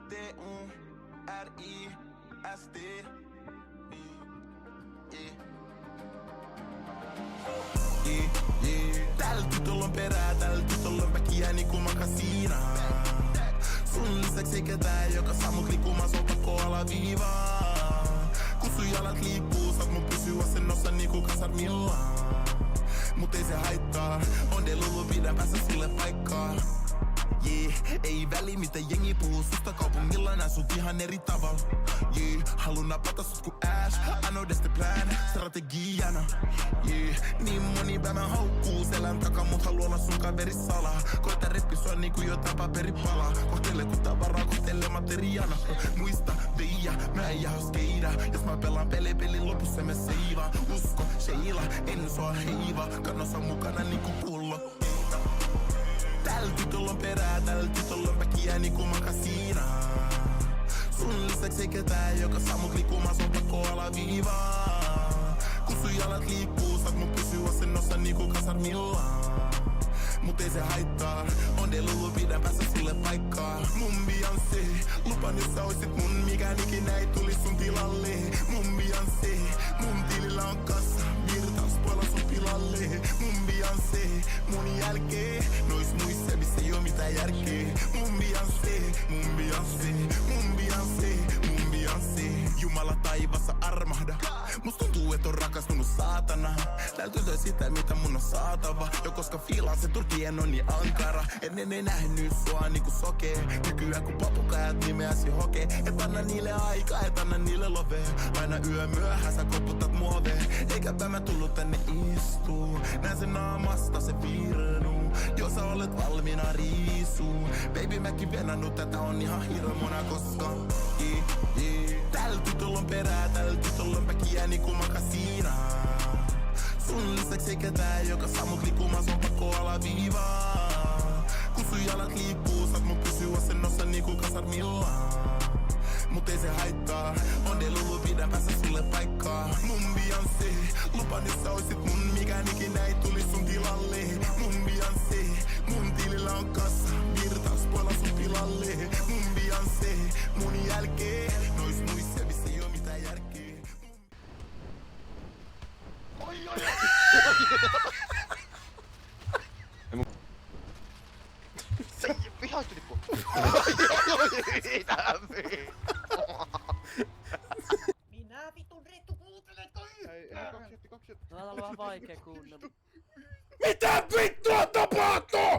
T-U-R-I-S-T. Tällä tytöllä on perää, tällä tytöllä on väkiä niinku makasiina. Sun lisäksi ei ketään, joka saa mut liikkumaan, se on pakko alaviivaa. Kun sun jalat liikkuu, saat mun pysyä asennossa niinku kasarmillaan. Mut ei se haittaa, on delulu, pidän päässä sulle paikkaa. Ei väli mitä jengi puhuu susta kaupungilla, nää sut ihan eri tavalla. Haluun napata sut ku Ash, I know that's the plan, strategiana. Niin moni päivän haukkuu selän takaa, mut haluu olla sun kaveri salaa. Koita reppi sua niinku jotain paperipalaa. Kohtele ku tavaraa, kohtele materiaana. Muista, veija, mä en jää skeida. Jos mä pelaan pelin lopussa mä seivaan. Usko, Sheila, en sua heiva. Kannossa mukana niinku pullo. Tällä tytöllä on perää, tällä tytöllä on väkiä niinku makasiina. Sun lisäksi ei ketään, joka saa mut liikkumaan, se on pakko alaviivaa. Kun sun jalat liikkuu, saat mut pysyä asennossa niinku kasarmillaan. Mut ei se haittaa, on delulu, pidän päässä sulle paikkaa. Mun Beyoncé, lupan jos sä oisit mun, mikään ikinä ei tulis sun tilalle. Mun Beyoncé, mun tilillä on kassa, virtaus poilla sun pilalle. Mun Beyoncé, mun jälkeen, nois muissa missä ei oo mitään järkeä. Mun Beyoncé, mun Beyoncé, mun Beyoncé, mun Beyoncé. Jumala taivassa armahda, musta tuntuu et on rakastunut saatana. Täytyy sitä mitä mun on saatava, jo koska fiilaan se Turkien on niin ankara. Ennen ei nähnyt sua niinku sokee, nykyään kun papukajat nimeäsi hokee. Et anna niille aikaa, et anna niille lovee. Aina yö myöhään sä koputat muoveen, eikäpä mä tullut tänne istuu. Näen sen naamasta se virnu, jos sä olet valmiina riisuun. Baby mäkin venannut, tätä on ihan hirmona koska tällä tytöllä on perää, tällä tytöllä on väkiä niinku makasiina. Sun lisäksi ei ketään, joka saa mut liikkumaan, se on pakko alaviivaa. Kun sun jalat liikkuu, saat mut pysyä asennossa niinku kasarmillaan. Mut ei se haittaa, on delulu, pidän päässä sulle paikkaa. Mun Beyoncé, lupan jos sä oisit mun, mikään ikinä ei tulis sun tilalle. Mun Beyoncé, mun tilillä on kassa, virtaus poilla sun pilalle. Mun Beyoncé, mun jälkeen, nois muissa missä ei oo mitään järkeä. Behind the Minä vitun rettu kuunteletko kaksi. Tää on vähän vaikea kuunnella. Mitä vittua tapahtuu?